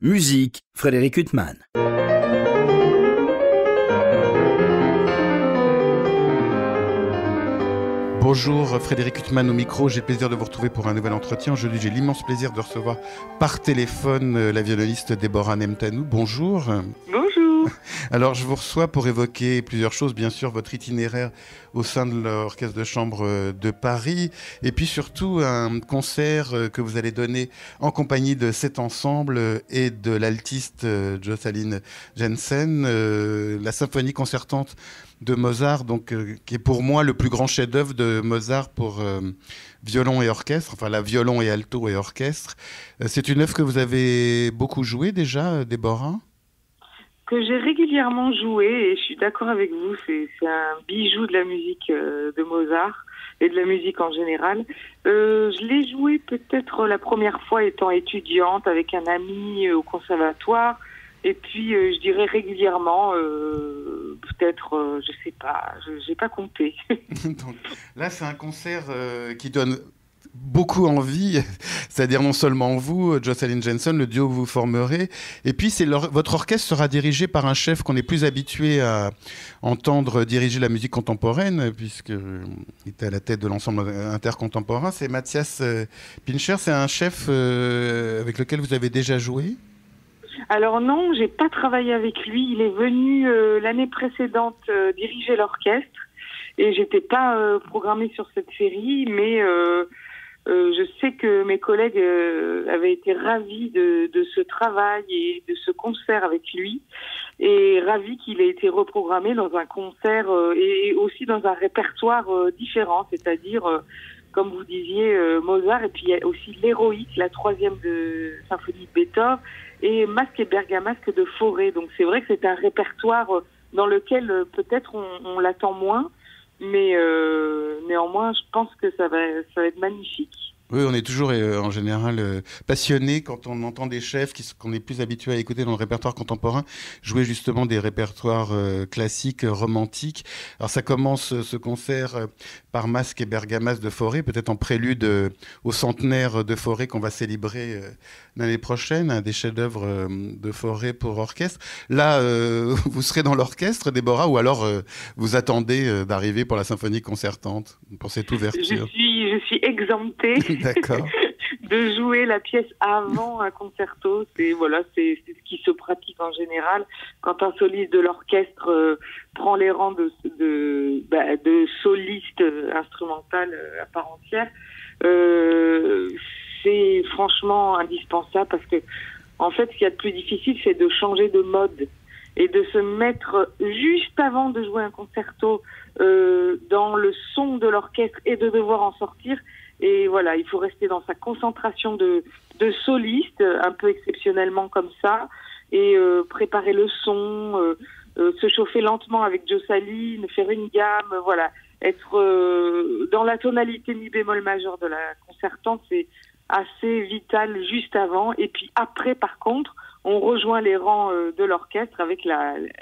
Musique, Frédéric Huttman. Bonjour Frédéric Huttman au micro, j'ai le plaisir de vous retrouver pour un nouvel entretien. Aujourd'hui j'ai l'immense plaisir de recevoir par téléphone la violoniste Déborah Nemtanou. Bonjour. Bonjour. Alors je vous reçois pour évoquer plusieurs choses, bien sûr votre itinéraire au sein de l'Orchestre de Chambre de Paris et puis surtout un concert que vous allez donner en compagnie de cet ensemble et de l'altiste Jocelyne Jensen, la symphonie concertante de Mozart, donc, qui est pour moi le plus grand chef-d'œuvre de Mozart pour violon et orchestre, enfin la violon et alto et orchestre. C'est une œuvre que vous avez beaucoup jouée déjà, Déborah ? Que j'ai régulièrement joué, et je suis d'accord avec vous, c'est un bijou de la musique de Mozart et de la musique en général. Je l'ai joué peut-être la première fois étant étudiante avec un ami au conservatoire, et puis je dirais régulièrement, peut-être, je sais pas, j'ai pas compté. Donc, là, c'est un concert qui donne beaucoup envie, c'est-à-dire non seulement vous, Jocelyne Jensen, le duo que vous formerez, et puis votre orchestre sera dirigé par un chef qu'on est plus habitué à entendre diriger la musique contemporaine, puisqu'il était à la tête de l'ensemble intercontemporain, c'est Matthias Pincher. C'est un chef avec lequel vous avez déjà joué ? Alors non, j'ai pas travaillé avec lui. Il est venu l'année précédente diriger l'orchestre et j'étais pas programmée sur cette série, mais je sais que mes collègues avaient été ravis de ce travail et de ce concert avec lui et ravis qu'il ait été reprogrammé dans un concert et aussi dans un répertoire différent, c'est-à-dire comme vous disiez, Mozart, et puis il y a aussi l'héroïque, la troisième symphonie de Beethoven, et Masque et Bergamasque de Fauré. Donc c'est vrai que c'est un répertoire dans lequel peut-être on l'attend moins, mais néanmoins je pense que ça va être magnifique. Oui, on est toujours en général passionné quand on entend des chefs qu'on est plus habitué à écouter dans le répertoire contemporain jouer justement des répertoires classiques, romantiques. Alors ça commence ce concert par Masque et Bergamasque de Fauré, peut-être en prélude au centenaire de Fauré qu'on va célébrer l'année prochaine, un des chefs-d'œuvre de Fauré pour orchestre. Là, vous serez dans l'orchestre, Déborah, ou alors vous attendez d'arriver pour la symphonie concertante, pour cette ouverture? Je suis exemptée. D'accord. De jouer la pièce avant un concerto, c'est ce qui se pratique en général quand un soliste de l'orchestre prend les rangs de soliste instrumental à part entière. C'est franchement indispensable parce que en fait, ce qu'il y a de plus difficile, c'est de changer de mode et de se mettre juste avant de jouer un concerto dans le son de l'orchestre et de devoir en sortir. Et voilà, il faut rester dans sa concentration de soliste, un peu exceptionnellement comme ça, et préparer le son, se chauffer lentement avec Jocelyne, faire une gamme, voilà, être dans la tonalité mi bémol majeur de la concertante, c'est assez vital juste avant. Et puis après, par contre, on rejoint les rangs de l'orchestre avec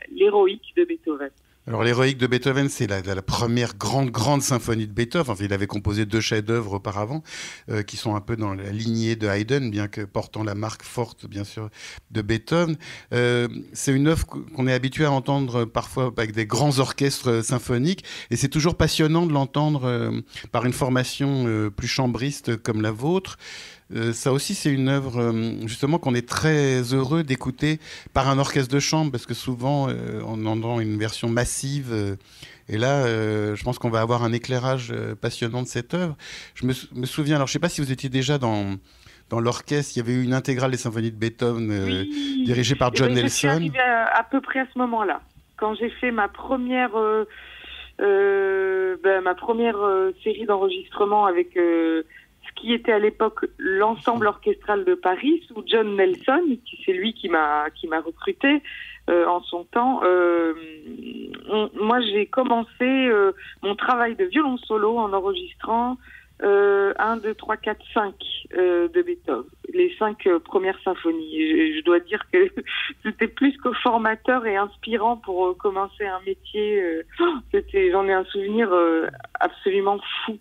l'héroïque de Beethoven. Alors l'héroïque de Beethoven, c'est la première grande symphonie de Beethoven. Enfin, il avait composé 2 chefs-d'œuvre auparavant, qui sont un peu dans la lignée de Haydn, bien que portant la marque forte, bien sûr, de Beethoven. C'est une œuvre qu'on est habitué à entendre parfois avec des grands orchestres symphoniques, et c'est toujours passionnant de l'entendre par une formation plus chambriste comme la vôtre. Ça aussi, c'est une œuvre justement qu'on est très heureux d'écouter par un orchestre de chambre, parce que souvent on entend une version massive et là je pense qu'on va avoir un éclairage passionnant de cette œuvre. Je me souviens, alors je ne sais pas si vous étiez déjà dans l'orchestre, il y avait eu une intégrale des symphonies de Beethoven oui, dirigée par John Nelson. Je suis arrivée à peu près à ce moment-là, quand j'ai fait ma première série d'enregistrements avec ce qui était à l'époque l'ensemble orchestral de Paris sous John Nelson, c'est lui qui m'a recruté en son temps. Moi, j'ai commencé mon travail de violon solo en enregistrant 1, 2, 3, 4, 5 de Beethoven, les 5 premières symphonies. Et je dois dire que c'était plus que formateur et inspirant pour commencer un métier. J'en ai un souvenir absolument fou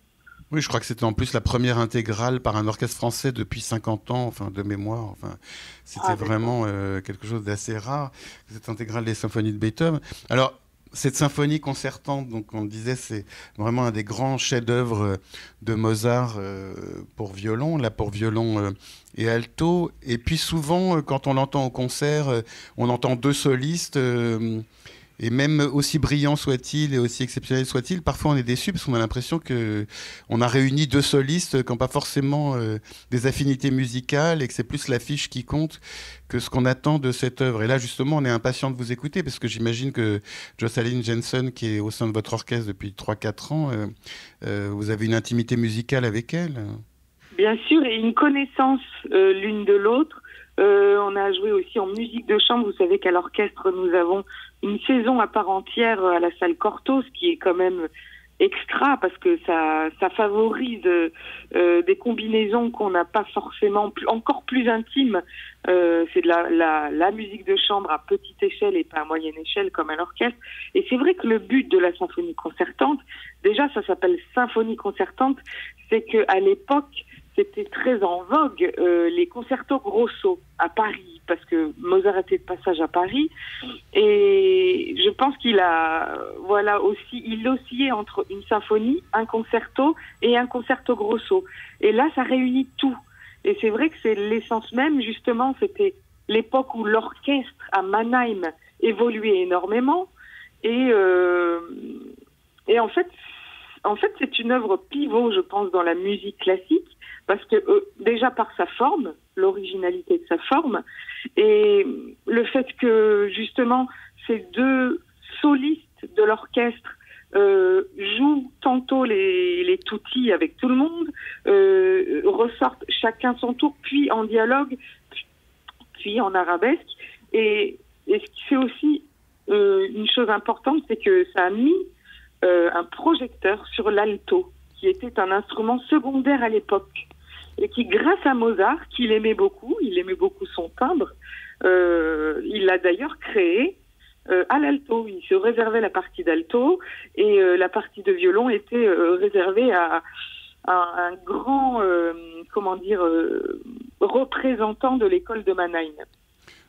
Oui, je crois que c'était en plus la première intégrale par un orchestre français depuis 50 ans, enfin de mémoire. Enfin, c'était vraiment quelque chose d'assez rare, cette intégrale des symphonies de Beethoven. Alors, cette symphonie concertante, donc on le disait, c'est vraiment un des grands chefs-d'œuvre de Mozart pour violon, là pour violon et alto. Et puis souvent, quand on l'entend au concert, on entend deux solistes. Et même aussi brillant soit-il et aussi exceptionnel soit-il, parfois on est déçu parce qu'on a l'impression qu'on a réuni deux solistes qui n'ont pas forcément des affinités musicales et que c'est plus l'affiche qui compte que ce qu'on attend de cette œuvre. Et là, justement, on est impatient de vous écouter parce que j'imagine que Jocelyne Jensen, qui est au sein de votre orchestre depuis 3-4 ans, vous avez une intimité musicale avec elle. Bien sûr, et une connaissance l'une de l'autre. On a joué aussi en musique de chambre. Vous savez qu'à l'orchestre, nous avons une saison à part entière à la salle Cortot, ce qui est quand même extra parce que ça favorise des combinaisons qu'on n'a pas forcément, encore plus intimes. C'est de la musique de chambre à petite échelle et pas à moyenne échelle comme à l'orchestre. Et c'est vrai que le but de la symphonie concertante, déjà ça s'appelle symphonie concertante, c'est qu'à l'époque, c'était très en vogue les concertos grosso à Paris, parce que Mozart était de passage à Paris, et je pense qu'il a, il oscillait entre une symphonie, un concerto et un concerto grosso. Et là, ça réunit tout. Et c'est vrai que c'est l'essence même, justement, c'était l'époque où l'orchestre à Mannheim évoluait énormément, et en fait, c'est une œuvre pivot, je pense, dans la musique classique, parce que déjà par sa forme, l'originalité de sa forme, et le fait que justement ces deux solistes de l'orchestre jouent tantôt les tutti avec tout le monde, ressortent chacun son tour, puis en dialogue, puis en arabesque, et ce qui fait aussi une chose importante, c'est que ça a mis un projecteur sur l'alto, qui était un instrument secondaire à l'époque, et qui, grâce à Mozart, il aimait beaucoup son timbre, il l'a d'ailleurs créé à l'alto. Il se réservait la partie d'alto, et la partie de violon était réservée à un grand, représentant de l'école de Mannheim.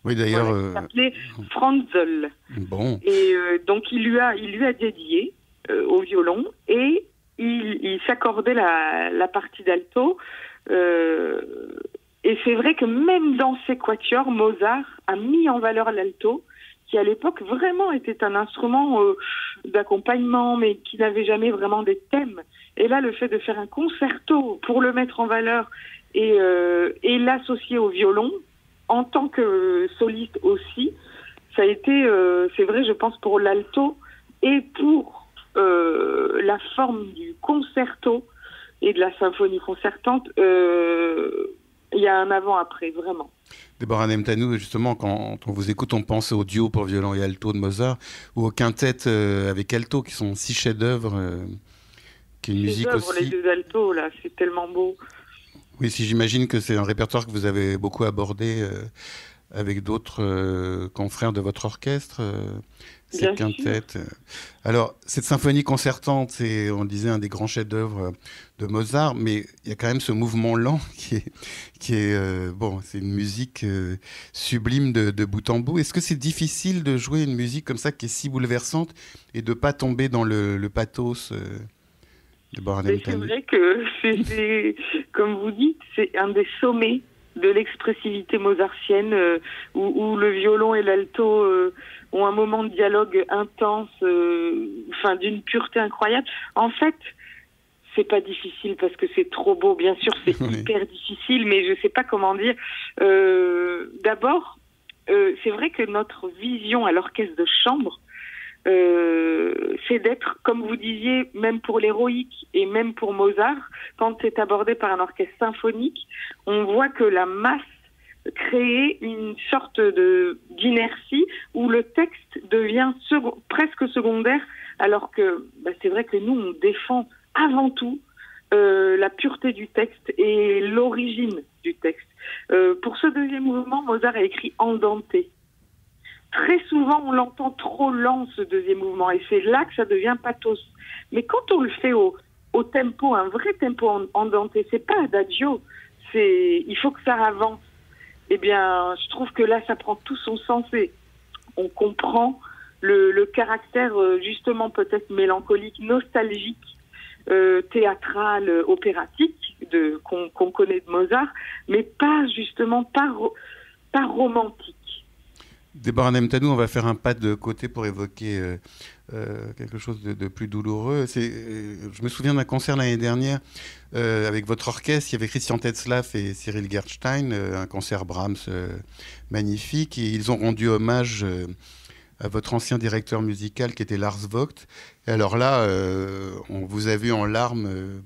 Oui, d'ailleurs. Il s'appelait Franzl. Bon. Et donc il lui a dédié au violon, et il s'accordait la partie d'alto. Et c'est vrai que même dans ses quatuors, Mozart a mis en valeur l'alto, qui à l'époque vraiment était un instrument d'accompagnement, mais qui n'avait jamais vraiment des thèmes. Et là, le fait de faire un concerto pour le mettre en valeur et l'associer au violon, en tant que soliste aussi, ça a été, c'est vrai, je pense, pour l'alto et pour la forme du concerto et de la symphonie concertante, il y a un avant-après, vraiment. Déborah Nemtanou, justement, quand on vous écoute, on pense au duo pour violon et alto de Mozart, ou au quintet avec alto, qui sont 6 chefs-d'œuvre, qui est une musique aussi... Les deux altos, là, c'est tellement beau. Oui, si j'imagine que c'est un répertoire que vous avez beaucoup abordé avec d'autres confrères de votre orchestre, cette quintette. Alors, cette symphonie concertante, c'est, on le disait, un des grands chefs-d'œuvre de Mozart, mais il y a quand même ce mouvement lent qui est bon, c'est une musique sublime de bout en bout. Est-ce que c'est difficile de jouer une musique comme ça qui est si bouleversante et de pas tomber dans le pathos C'est vrai que c'est, comme vous dites, c'est un des sommets de l'expressivité mozartienne, où le violon et l'alto ont un moment de dialogue intense, d'une pureté incroyable. En fait, c'est pas difficile parce que c'est trop beau. Bien sûr, c'est hyper difficile, mais je sais pas comment dire. D'abord, c'est vrai que notre vision à l'orchestre de chambre, c'est d'être, comme vous disiez, même pour l'héroïque et même pour Mozart, quand c'est abordé par un orchestre symphonique, on voit que la masse crée une sorte d'inertie où le texte devient presque secondaire, alors que c'est vrai que nous, on défend avant tout la pureté du texte et l'origine du texte. Pour ce deuxième mouvement, Mozart a écrit Andante. Très souvent, on l'entend trop lent, ce deuxième mouvement, et c'est là que ça devient pathos. Mais quand on le fait au au tempo, un vrai tempo andante. C'est pas adagio, il faut que ça avance. Eh bien, je trouve que là, ça prend tout son sens et on comprend le caractère justement peut-être mélancolique, nostalgique, théâtral, opératique qu'on connaît de Mozart, mais pas justement pas romantique. Déborah Nemtanou, on va faire un pas de côté pour évoquer quelque chose de plus douloureux. Je me souviens d'un concert l'année dernière avec votre orchestre. Il y avait Christian Tetzlaff et Cyril Gerstein, un concert Brahms magnifique. Et ils ont rendu hommage à votre ancien directeur musical qui était Lars Vogt. Et alors là, on vous a vu en larmes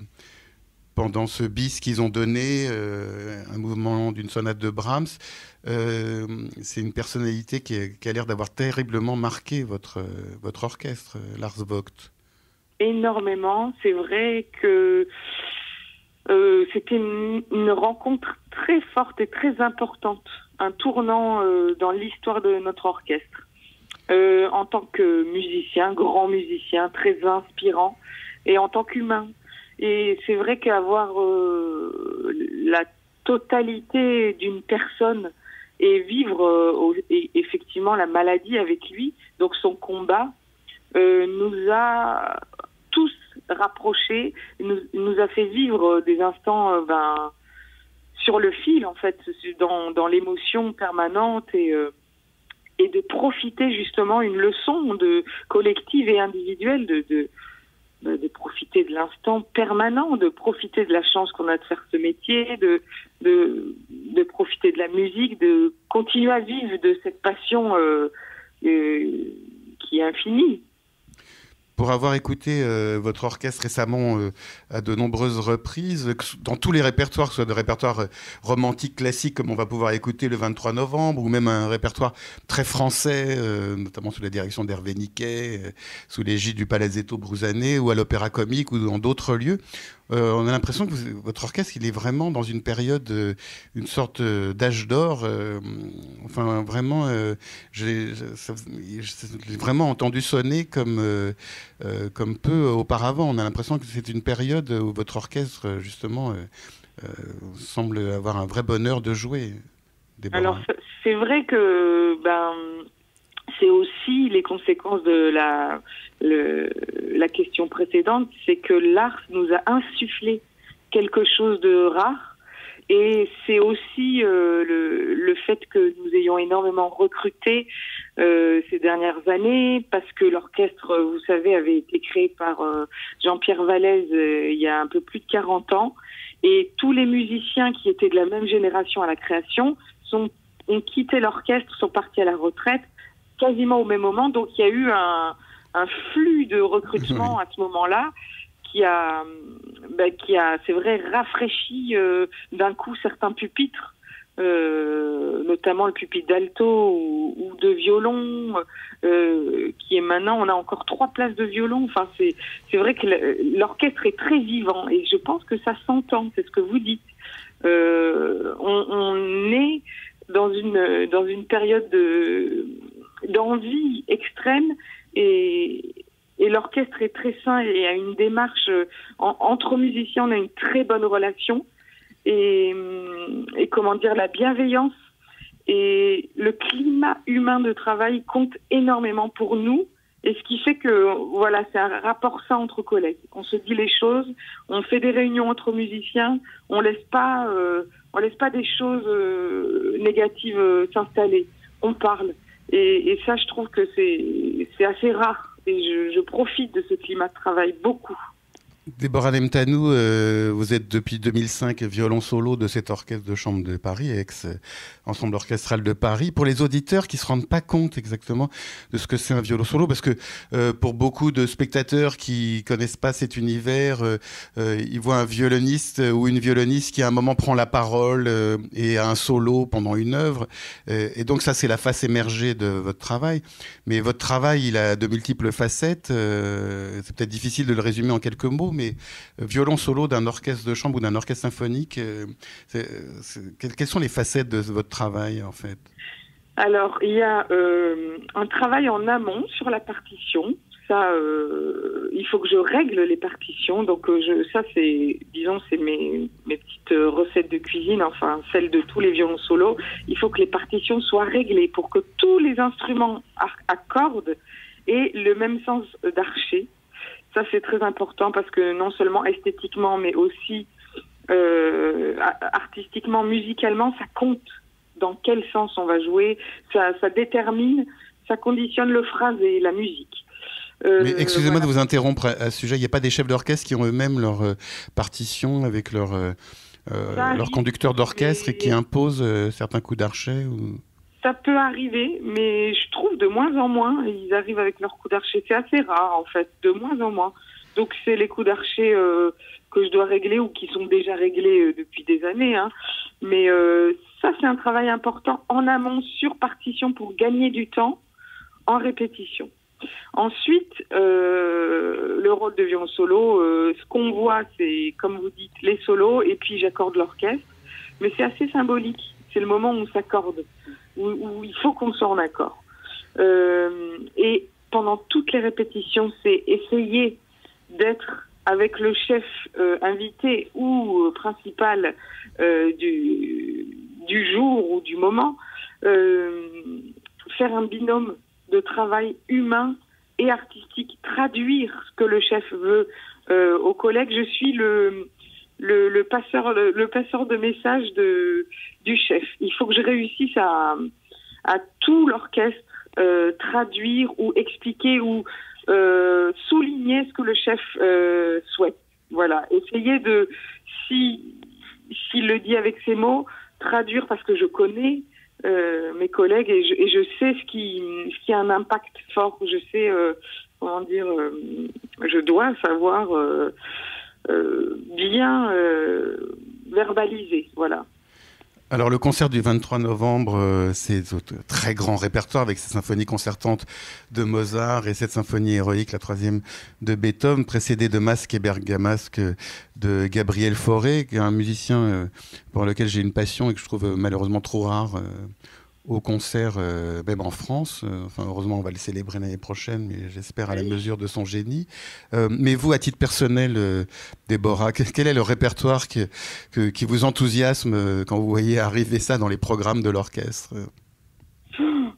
pendant ce bis qu'ils ont donné, un mouvement d'une sonate de Brahms. C'est une personnalité qui a l'air d'avoir terriblement marqué votre orchestre, Lars Vogt. Énormément. C'est vrai que c'était une rencontre très forte et très importante, un tournant dans l'histoire de notre orchestre. En tant que musicien, grand musicien, très inspirant, et en tant qu'humain. Et c'est vrai qu'avoir la totalité d'une personne et vivre effectivement la maladie avec lui, donc son combat, nous a tous rapprochés, nous a fait vivre des instants sur le fil, en fait, dans l'émotion permanente et de profiter justement une leçon collective et individuelle de profiter de l'instant permanent, de profiter de la chance qu'on a de faire ce métier, de profiter de la musique, de continuer à vivre de cette passion qui est infinie. Pour avoir écouté votre orchestre récemment à de nombreuses reprises, dans tous les répertoires, que ce soit des répertoires romantiques classiques comme on va pouvoir écouter le 23 novembre, ou même un répertoire très français, notamment sous la direction d'Hervé Niquet, sous l'égide du Palazzetto Bruzane, ou à l'Opéra Comique, ou dans d'autres lieux, on a l'impression que votre orchestre, il est vraiment dans une période, une sorte d'âge d'or. Enfin, vraiment, j'ai vraiment entendu sonner comme peu auparavant. On a l'impression que c'est une période où votre orchestre, justement, semble avoir un vrai bonheur de jouer. Déborah. Alors, c'est vrai que c'est aussi les conséquences de la question précédente, c'est que l'art nous a insufflé quelque chose de rare, et c'est aussi le fait que nous ayons énormément recruté ces dernières années, parce que l'orchestre, vous savez, avait été créé par Jean-Pierre Vallès il y a un peu plus de 40 ans, et tous les musiciens qui étaient de la même génération à la création ont quitté l'orchestre, sont partis à la retraite quasiment au même moment. Donc il y a eu un flux de recrutement à ce moment-là qui a c'est vrai, rafraîchi d'un coup certains pupitres, notamment le pupitre d'alto ou de violon, qui est maintenant, on a encore 3 places de violon. Enfin, c'est vrai que l'orchestre est très vivant, et je pense que ça s'entend, c'est ce que vous dites. On est dans une période d'envie extrême, et l'orchestre est très sain et a une démarche entre musiciens. On a une très bonne relation, et comment dire, la bienveillance et le climat humain de travail compte énormément pour nous, et ce qui fait que voilà, c'est un rapport sain entre collègues. On se dit les choses, on fait des réunions entre musiciens, on laisse pas des choses négatives s'installer. On parle. Et ça, je trouve que c'est assez rare. Et je profite de ce climat de travail beaucoup. Déborah Nemtanou, vous êtes depuis 2005 violon solo de cet orchestre de chambre de Paris, ex-ensemble orchestral de Paris. Pour les auditeurs qui ne se rendent pas compte exactement de ce que c'est un violon solo, parce que pour beaucoup de spectateurs qui ne connaissent pas cet univers, ils voient un violoniste ou une violoniste qui à un moment prend la parole et a un solo pendant une œuvre. Et donc ça, c'est la face émergée de votre travail. Mais votre travail, il a de multiples facettes. C'est peut-être difficile de le résumer en quelques mots, mais violon solo d'un orchestre de chambre ou d'un orchestre symphonique, quelles sont les facettes de votre travail, en fait? Alors, il y a un travail en amont sur la partition. ça, il faut que je règle les partitions. Donc ça, c'est, disons, c'est mes petites recettes de cuisine, enfin celles de tous les violons solos. Il faut que les partitions soient réglées pour que tous les instruments à cordes aient le même sens d'archet. Ça, c'est très important parce que non seulement esthétiquement, mais aussi artistiquement, musicalement, ça compte dans quel sens on va jouer. Ça détermine, ça conditionne le phrasé, la musique. Mais excusez-moi de vous interrompre à ce sujet. Il n'y a pas des chefs d'orchestre qui ont eux-mêmes leur partition avec leur conducteur d'orchestre et qui imposent certains coups d'archet ou... Ça peut arriver, mais je trouve de moins en moins. Ils arrivent avec leurs coups d'archet. C'est assez rare, en fait, de moins en moins. Donc, c'est les coups d'archet que je dois régler ou qui sont déjà réglés depuis des années. Hein. Mais ça, c'est un travail important en amont sur partition pour gagner du temps en répétition. Ensuite, le rôle de violon solo, ce qu'on voit, c'est, comme vous dites, les solos, et puis j'accorde l'orchestre. Mais c'est assez symbolique. C'est le moment où on s'accorde, où il faut qu'on soit en accord. Et pendant toutes les répétitions, c'est essayer d'être avec le chef invité ou principal du jour ou du moment, faire un binôme de travail humain et artistique, traduire ce que le chef veut aux collègues. Je suis le passeur de messages du chef. Il faut que je réussisse à tout l'orchestre traduire ou expliquer ou souligner ce que le chef souhaite. Voilà. Essayer de, s'il le dit avec ses mots, traduire parce que je connais mes collègues et je sais ce qui a un impact fort. Je sais, je dois savoir bien verbaliser. Voilà. Alors le concert du 23 novembre, c'est un très grand répertoire avec ces symphonies concertantes de Mozart et cette symphonie héroïque, la troisième de Beethoven, précédée de Masques et Bergamasques de Gabriel Fauré, qui est un musicien pour lequel j'ai une passion et que je trouve malheureusement trop rare au concert, même en France. Enfin, heureusement, on va le célébrer l'année prochaine, mais j'espère à la mesure de son génie. Mais vous, à titre personnel, Déborah, quel est le répertoire qui vous enthousiasme quand vous voyez arriver ça dans les programmes de l'orchestre?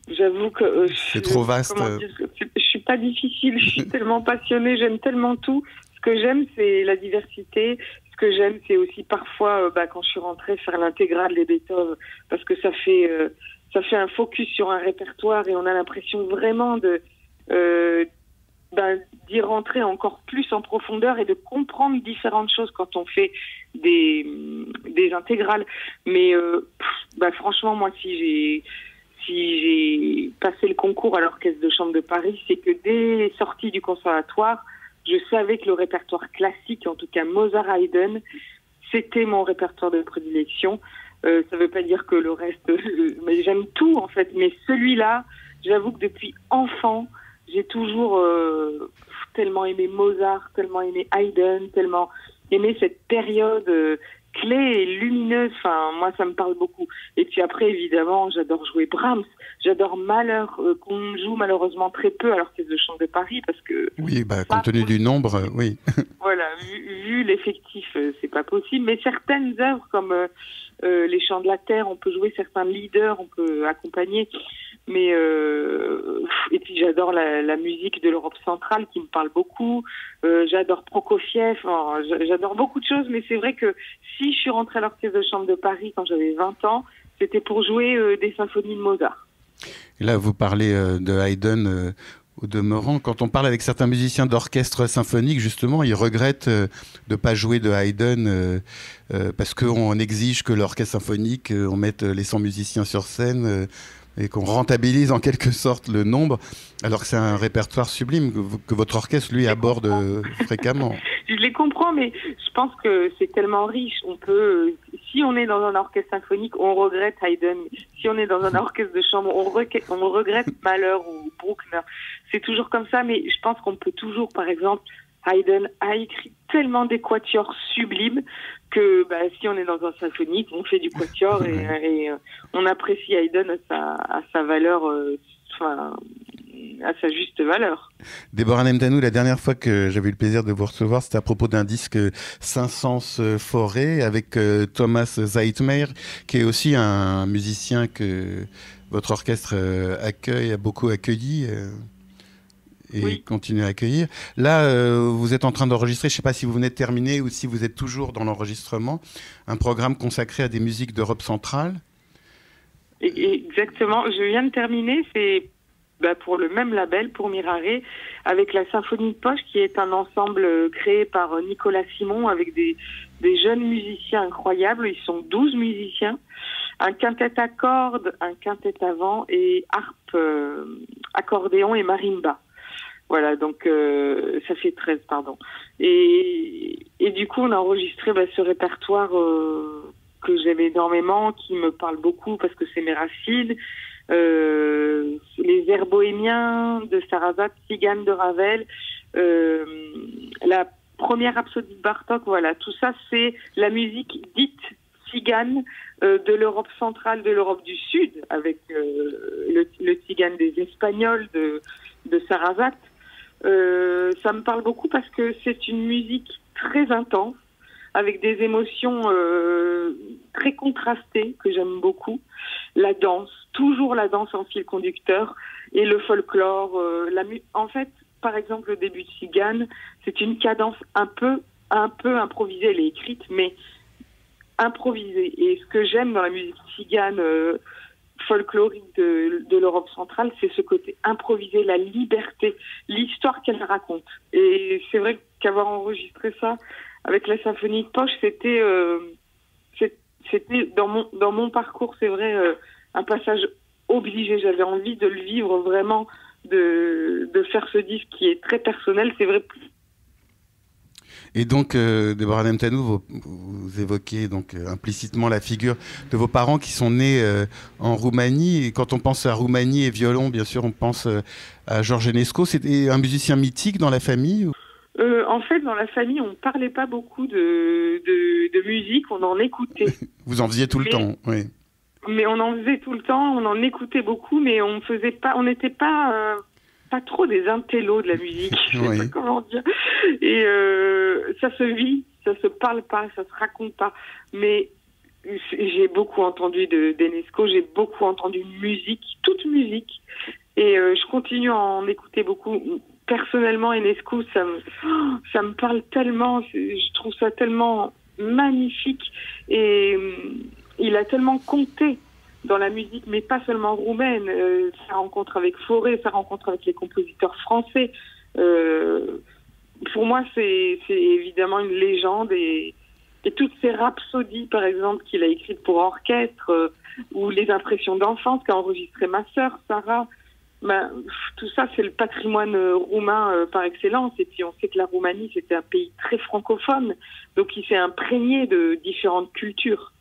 J'avoue que c'est trop vaste. Je suis pas difficile, je suis tellement passionnée, j'aime tellement tout. Ce que j'aime, c'est la diversité. Ce que j'aime, c'est aussi parfois, quand je suis rentrée, faire l'intégrale des Beethoven, parce que ça fait un focus sur un répertoire et on a l'impression vraiment d'y rentrer encore plus en profondeur et de comprendre différentes choses quand on fait des intégrales. Mais franchement, moi, si j'ai passé le concours à l'Orchestre de Chambre de Paris, c'est que dès sortie du conservatoire, je savais que le répertoire classique, en tout cas Mozart-Haydn, c'était mon répertoire de prédilection. Ça ne veut pas dire que le reste, mais j'aime tout en fait. Mais celui-là, j'avoue que depuis enfant, j'ai toujours tellement aimé Mozart, tellement aimé Haydn, tellement aimé cette période clé et lumineuse. Enfin, moi, ça me parle beaucoup. Et puis après, évidemment, j'adore jouer Brahms. J'adore Mahler, qu'on joue malheureusement très peu à l'Orchestre de Chambre de Paris parce que... Oui, compte tenu du nombre, oui. Voilà, vu l'effectif, c'est pas possible. Mais certaines œuvres comme les Chants de la Terre, on peut jouer certains leaders, on peut accompagner. Mais et puis j'adore la musique de l'Europe centrale qui me parle beaucoup. J'adore Prokofiev. J'adore beaucoup de choses, mais c'est vrai que si je suis rentrée à l'Orchestre de Chambre de Paris quand j'avais 20 ans, c'était pour jouer des symphonies de Mozart. Et là, vous parlez de Haydn. Au demeurant, quand on parle avec certains musiciens d'orchestre symphonique, justement, ils regrettent de ne pas jouer de Haydn parce qu'on exige que l'orchestre symphonique, on mette les 100 musiciens sur scène et qu'on rentabilise en quelque sorte le nombre, alors que c'est un répertoire sublime que votre orchestre, lui, aborde fréquemment. Je les comprends, mais je pense que c'est tellement riche. On peut, si on est dans un orchestre symphonique, on regrette Haydn. Si on est dans un orchestre de chambre, on regrette Mahler ou Bruckner. C'est toujours comme ça, mais je pense qu'on peut toujours, par exemple, Haydn a écrit tellement des quatuors sublimes que si on est dans un symphonique, on fait du quatuor et on apprécie Haydn à sa valeur à sa juste valeur. Déborah Nemtanou, la dernière fois que j'avais eu le plaisir de vous recevoir, c'était à propos d'un disque Saint-Saëns Forêt avec Thomas Zeitmeyer, qui est aussi un musicien que votre orchestre a beaucoup accueilli et Oui. continue à accueillir. Là, vous êtes en train d'enregistrer, je ne sais pas si vous venez de terminer ou si vous êtes toujours dans l'enregistrement, un programme consacré à des musiques d'Europe centrale. Exactement, je viens de terminer, c'est pour le même label, pour Mirare, avec la Symphonie de Poche, qui est un ensemble créé par Nicolas Simon, avec des jeunes musiciens incroyables. Ils sont 12 musiciens, un quintet à cordes, un quintet à vent et harpe, accordéon et marimba. Voilà, donc ça fait 13, pardon. Et du coup, on a enregistré ce répertoire que j'aime énormément, qui me parle beaucoup parce que c'est mes racines. Les airs bohémiens de Sarrazat, Tzigane de Ravel, la première rhapsodie de Bartók, voilà, tout ça c'est la musique dite tzigane de l'Europe centrale, de l'Europe du Sud, avec le tzigane des Espagnols de Sarrazat. Ça me parle beaucoup parce que c'est une musique très intense, avec des émotions très contrastées, que j'aime beaucoup. La danse, toujours la danse en fil conducteur, et le folklore. En fait, par exemple, le début de Tzigane, c'est une cadence un peu improvisée. Elle est écrite, mais improvisée. Et ce que j'aime dans la musique tzigane folklorique de l'Europe centrale, c'est ce côté improvisé, la liberté, l'histoire qu'elle raconte. Et c'est vrai qu'avoir enregistré ça avec la Symphonie de Poche, c'était dans mon parcours, c'est vrai, un passage obligé. J'avais envie de le vivre vraiment, de faire ce disque qui est très personnel, c'est vrai. Et donc, Déborah Nemtanou, vous évoquez donc implicitement la figure de vos parents qui sont nés en Roumanie. Et quand on pense à Roumanie et violon, bien sûr, on pense à Georges Enescu. C'était un musicien mythique dans la famille? En fait, dans la famille, on ne parlait pas beaucoup de musique, on en écoutait. Vous en faisiez tout le temps, oui. Mais on en faisait tout le temps, on en écoutait beaucoup, mais on n'était pas trop des intellos de la musique, je sais pas comment dire. Et ça se vit, ça se parle pas, ça se raconte pas. Mais j'ai beaucoup entendu d'Enesco, j'ai beaucoup entendu musique, toute musique. Et je continue à en écouter beaucoup. Personnellement, Enescu, ça me parle tellement, je trouve ça tellement magnifique. Et il a tellement compté dans la musique, mais pas seulement roumaine. Sa rencontre avec Fauré, sa rencontre avec les compositeurs français. Pour moi, c'est évidemment une légende. Et toutes ces rhapsodies, par exemple, qu'il a écrites pour orchestre, ou les impressions d'enfance qu'a enregistré ma sœur, Sarah, tout ça, c'est le patrimoine roumain par excellence. Et puis, on sait que la Roumanie, c'était un pays très francophone. Donc, il s'est imprégné de différentes cultures.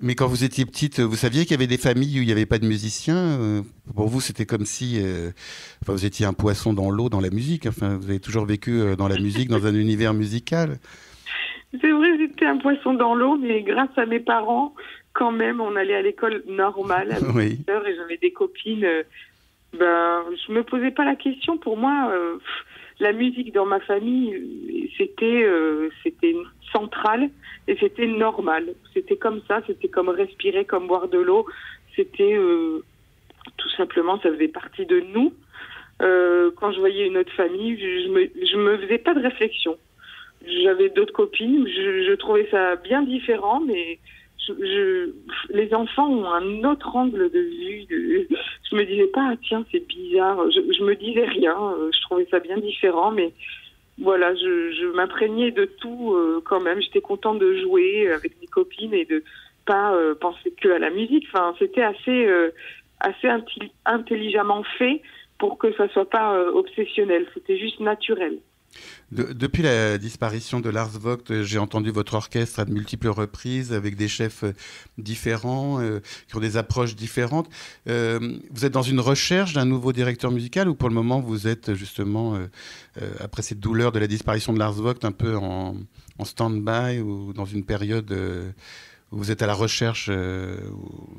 Mais quand vous étiez petite, vous saviez qu'il y avait des familles où il n'y avait pas de musiciens? Pour vous, c'était comme si vous étiez un poisson dans l'eau, dans la musique. Enfin, vous avez toujours vécu dans la musique, dans un univers musical. C'est vrai, j'étais un poisson dans l'eau, mais grâce à mes parents, quand même, on allait à l'école normale avec mes sœurs et j'avais des copines. Je me posais pas la question. Pour moi, la musique dans ma famille, c'était central et c'était normal. C'était comme ça, c'était comme respirer, comme boire de l'eau. C'était tout simplement, ça faisait partie de nous. Quand je voyais une autre famille, je me faisais pas de réflexion. J'avais d'autres copines, je trouvais ça bien différent, mais les enfants ont un autre angle de vue. Je me disais pas, tiens, c'est bizarre. Je me disais rien. Je trouvais ça bien différent, mais voilà, je m'imprégnais de tout quand même. J'étais contente de jouer avec mes copines et de pas penser que à la musique. Enfin, c'était assez intelligemment fait pour que ça soit pas obsessionnel. C'était juste naturel. Depuis la disparition de Lars Vogt, j'ai entendu votre orchestre à de multiples reprises avec des chefs différents, qui ont des approches différentes. Vous êtes dans une recherche d'un nouveau directeur musical ou pour le moment vous êtes justement, après cette douleur de la disparition de Lars Vogt, un peu en stand-by ou dans une période vous êtes à la recherche,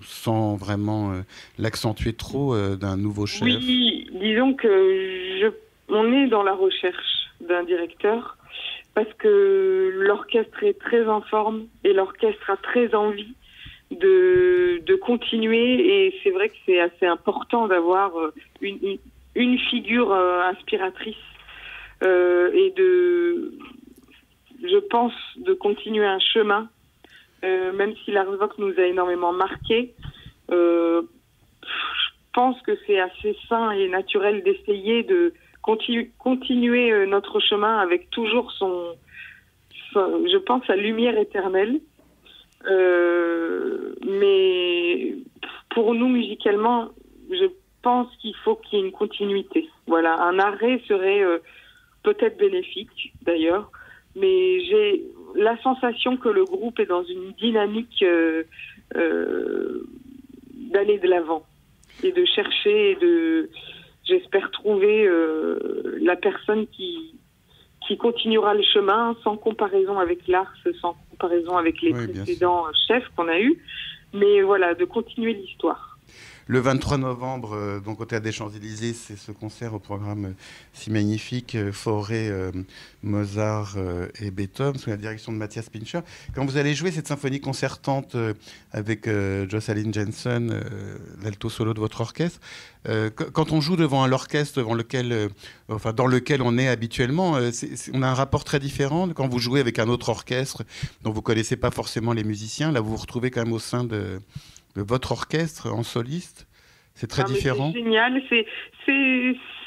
sans vraiment l'accentuer trop, d'un nouveau chef? Oui, disons que on est dans la recherche d'un directeur parce que l'orchestre est très en forme et l'orchestre a très envie de continuer, et c'est vrai que c'est assez important d'avoir une figure inspiratrice et je pense, de continuer un chemin, même si l'Ars Vox nous a énormément marqué. Je pense que c'est assez sain et naturel d'essayer de continuer notre chemin avec toujours je pense, sa lumière éternelle. Mais pour nous, musicalement, je pense qu'il faut qu'il y ait une continuité. Voilà, un arrêt serait peut-être bénéfique, d'ailleurs, mais j'ai la sensation que le groupe est dans une dynamique d'aller de l'avant et de chercher et j'espère trouver la personne qui continuera le chemin sans comparaison avec l'Ars, sans comparaison avec les précédents chefs qu'on a eus, mais voilà, de continuer l'histoire. Le 23 novembre, donc au Théâtre des Champs-Élysées, c'est ce concert au programme si magnifique, Fauré, Mozart et Beethoven, sous la direction de Matthias Pincher. Quand vous allez jouer cette symphonie concertante avec Jocelyn Jensen, l'alto solo de votre orchestre, quand on joue devant l'orchestre dans lequel on est habituellement, on a un rapport très différent. Quand vous jouez avec un autre orchestre dont vous ne connaissez pas forcément les musiciens, là vous vous retrouvez quand même au sein de votre orchestre en soliste. C'est très différent. C'est génial. C'est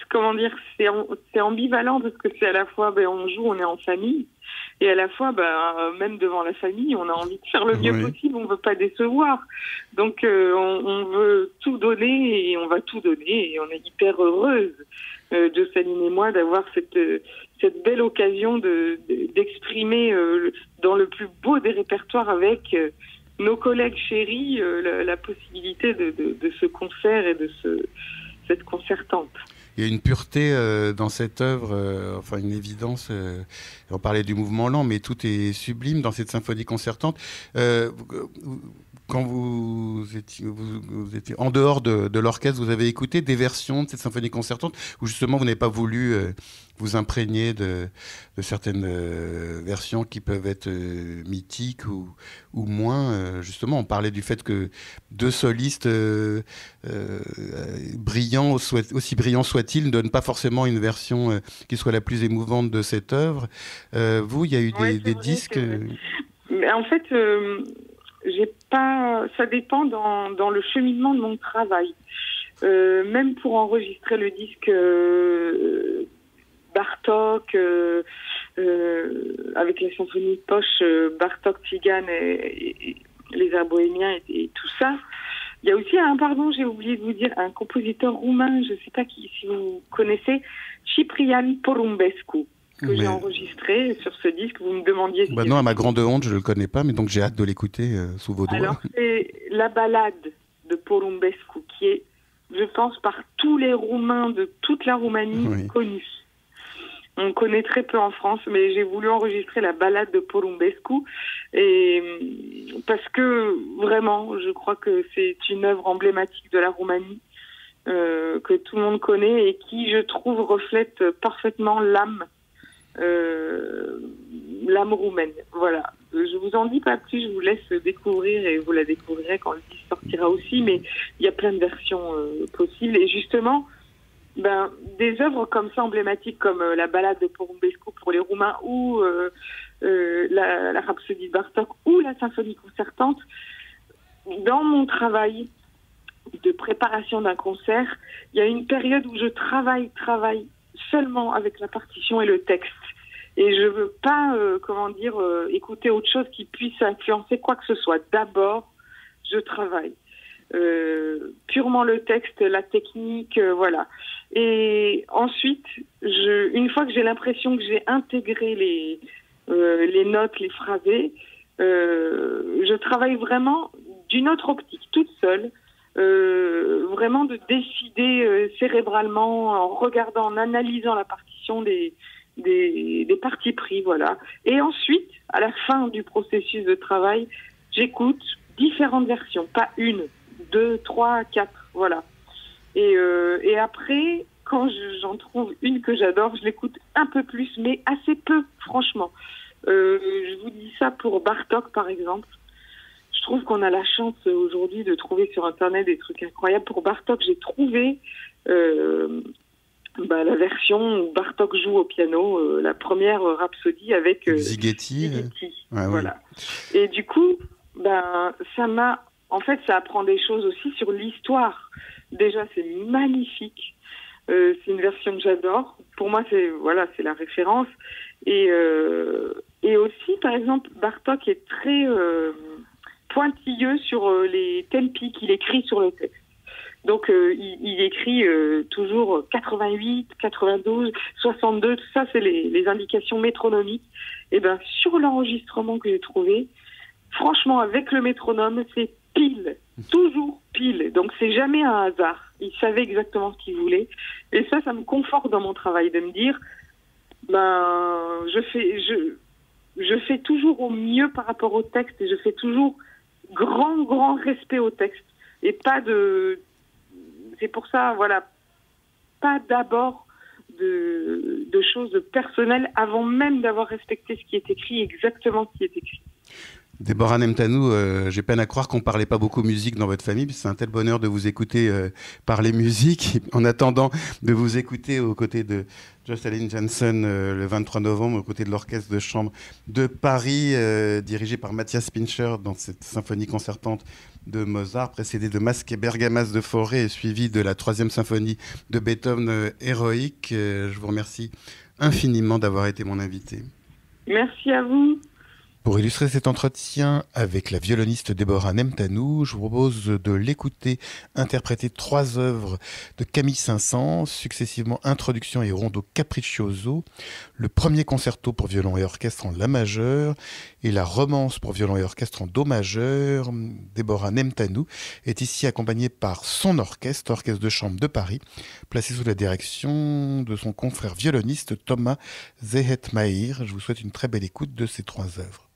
comment dire, c'est ambivalent parce que c'est à la fois, on joue, on est en famille, et à la fois, même devant la famille, on a envie de faire le mieux possible. On veut pas décevoir. Donc, on veut tout donner et on va tout donner, et on est hyper heureuse, Jocelyn et moi, d'avoir cette belle occasion d'exprimer dans le plus beau des répertoires avec nos collègues chéris, la possibilité de ce concert et de cette concertante. Il y a une pureté dans cette œuvre, une évidence. On parlait du mouvement lent, mais tout est sublime dans cette symphonie concertante. Quand vous étiez en dehors de l'orchestre, vous avez écouté des versions de cette symphonie concertante où justement vous n'avez pas voulu vous imprégner de certaines versions qui peuvent être mythiques ou moins. Justement, on parlait du fait que deux solistes brillants, aussi brillants soient-ils, ne donnent pas forcément une version qui soit la plus émouvante de cette œuvre. Vous, il y a eu des disques... Mais en fait... ça dépend dans le cheminement de mon travail. Même pour enregistrer le disque Bartók, avec la symphonie de poche Bartók, Tzigane et les Airs bohémiens et tout ça. Il y a aussi j'ai oublié de vous dire, un compositeur roumain, je ne sais pas si vous connaissez, Ciprian Porumbescu, que j'ai enregistré sur ce disque. Vous me demandiez si... non, à ma grande honte, je ne le connais pas, mais donc j'ai hâte de l'écouter sous vos doigts. Alors, c'est la ballade de Porumbescu, qui est, je pense, par tous les Roumains de toute la Roumanie connue. On connaît très peu en France, mais j'ai voulu enregistrer la ballade de Porumbescu, parce que, vraiment, je crois que c'est une œuvre emblématique de la Roumanie, que tout le monde connaît et qui, je trouve, reflète parfaitement l'âme roumaine. Voilà. Je vous en dis pas plus, je vous laisse découvrir et vous la découvrirez quand le disque sortira aussi, mais il y a plein de versions possibles. Et justement, des œuvres comme ça emblématiques comme la ballade de Porumbescu pour les Roumains ou la Rhapsodie de Bartók ou la symphonie concertante, dans mon travail de préparation d'un concert, il y a une période où je travaille seulement avec la partition et le texte. Et je veux pas, écouter autre chose qui puisse influencer quoi que ce soit. D'abord, je travaille. Purement le texte, la technique, voilà. Et ensuite, une fois que j'ai l'impression que j'ai intégré les notes, les phrasés, je travaille vraiment d'une autre optique, toute seule. Vraiment de décider cérébralement, en regardant, en analysant la partition des parties pris, voilà. Et ensuite, à la fin du processus de travail, j'écoute différentes versions, pas une, deux, trois, quatre, voilà. Et après, quand j'en trouve une que j'adore, je l'écoute un peu plus, mais assez peu, franchement. Je vous dis ça pour Bartók, par exemple. Je trouve qu'on a la chance aujourd'hui de trouver sur Internet des trucs incroyables. Pour Bartók, j'ai trouvé la version où Bartók joue au piano, la première rhapsodie avec Ligeti. Voilà. Oui. Et du coup, ça apprend des choses aussi sur l'histoire. Déjà, c'est magnifique. C'est une version que j'adore. Pour moi, c'est la référence. Et aussi, par exemple, Bartók est très pointilleux sur les tempi qu'il écrit sur le texte. Donc, il écrit toujours 88, 92, 62. Tout ça, c'est les indications métronomiques. Et sur l'enregistrement que j'ai trouvé, franchement, avec le métronome, c'est pile, toujours pile. Donc, c'est jamais un hasard. Il savait exactement ce qu'il voulait. Et ça me conforte dans mon travail, de me dire, je fais toujours au mieux par rapport au texte et je fais toujours grand respect au texte. Et c'est pour ça, pas d'abord de choses personnelles avant même d'avoir respecté ce qui est écrit, exactement ce qui est écrit. Déborah Nemtanou, j'ai peine à croire qu'on parlait pas beaucoup musique dans votre famille, c'est un tel bonheur de vous écouter parler musique, en attendant de vous écouter aux côtés de Jocelyn Janssen le 23 novembre, aux côtés de l'Orchestre de Chambre de Paris, dirigé par Matthias Pincher dans cette symphonie concertante de Mozart, précédée de Masques et Bergamas de Fauré et suivie de la 3e symphonie de Beethoven héroïque. Je vous remercie infiniment d'avoir été mon invité. Merci à vous. Pour illustrer cet entretien avec la violoniste Déborah Nemtanou, je vous propose de l'écouter interpréter 3 œuvres de Camille Saint-Saëns, successivement Introduction et Rondo Capriccioso, le premier concerto pour violon et orchestre en La majeur et la romance pour violon et orchestre en Do majeur. Déborah Nemtanou est ici accompagnée par son orchestre, Orchestre de Chambre de Paris, placé sous la direction de son confrère violoniste Thomas Zehetmaïr. Je vous souhaite une très belle écoute de ces 3 œuvres.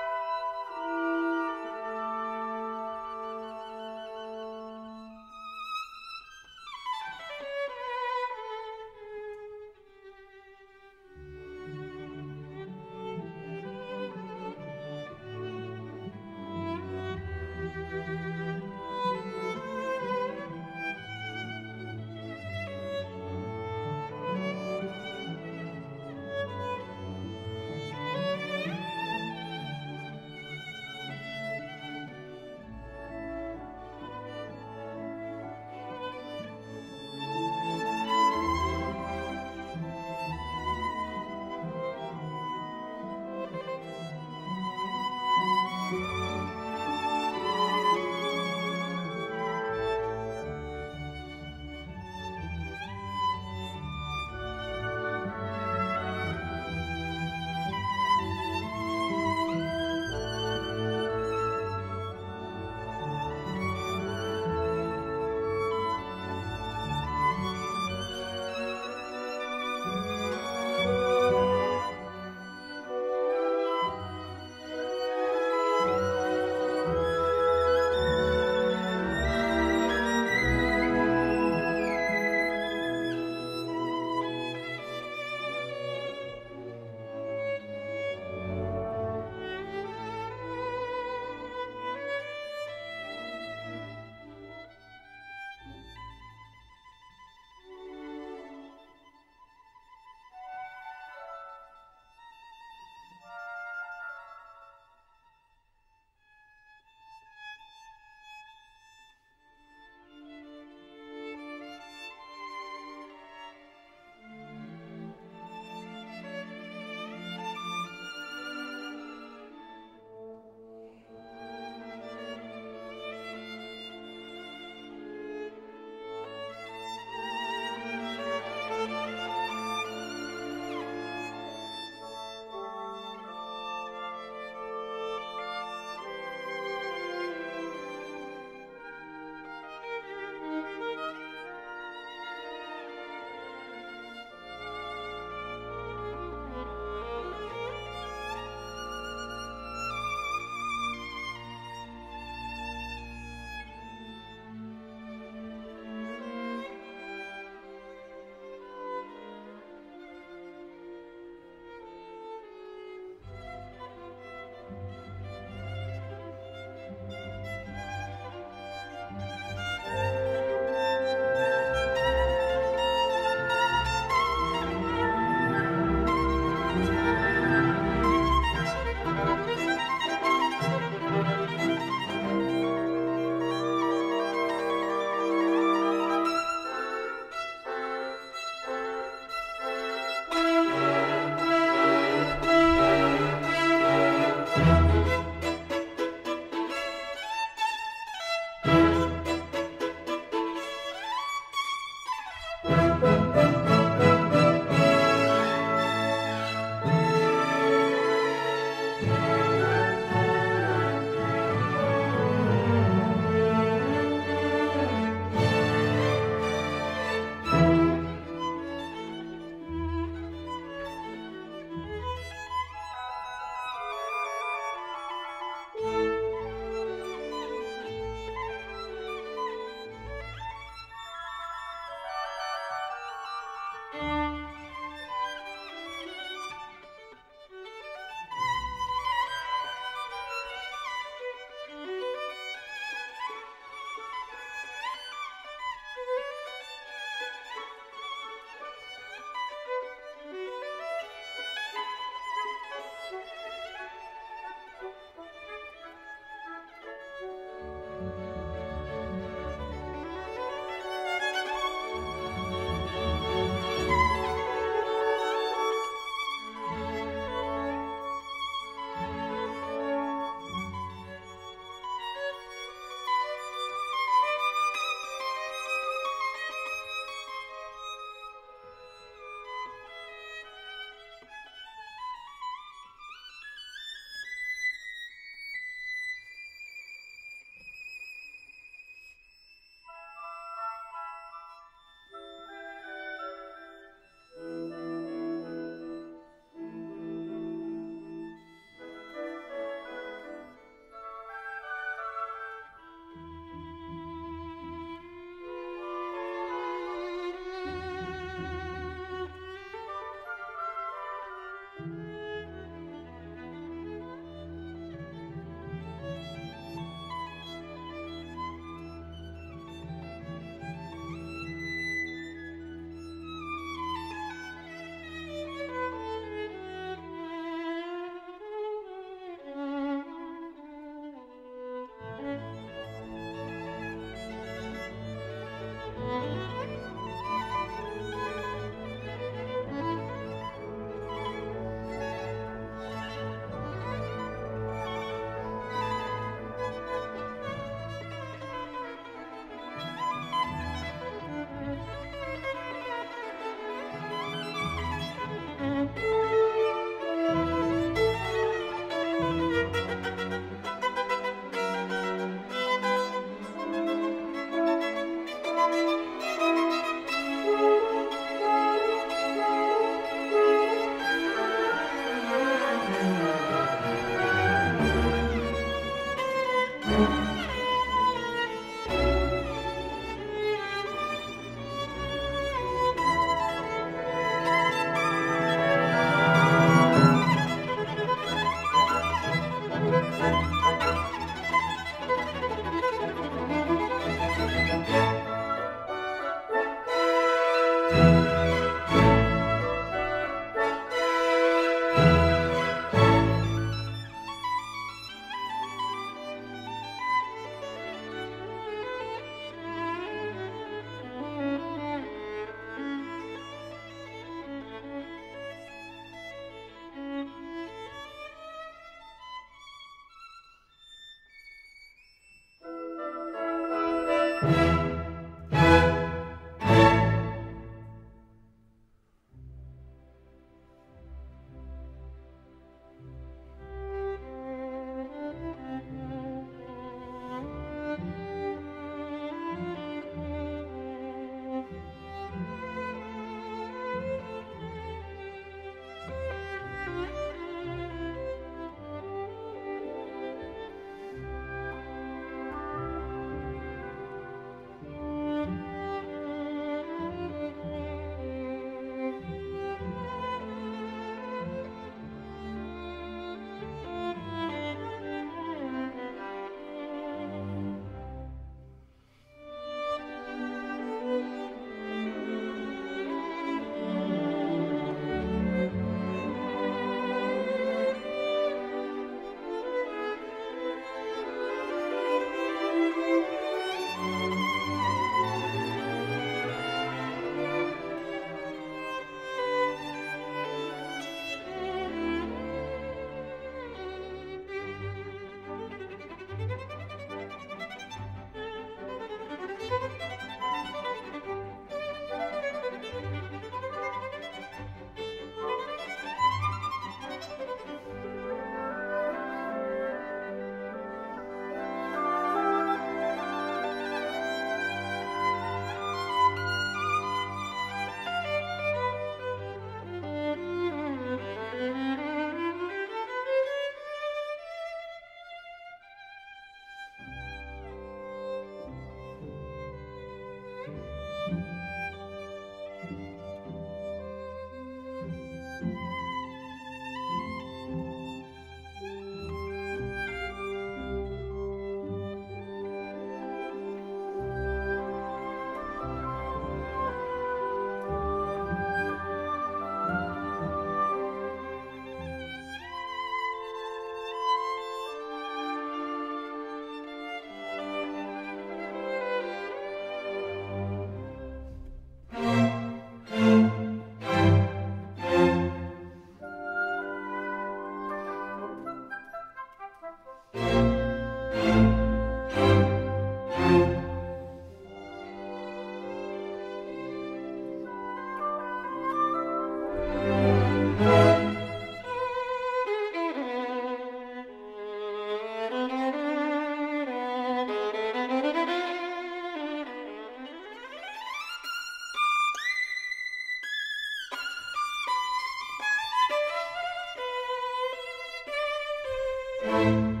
Thank you.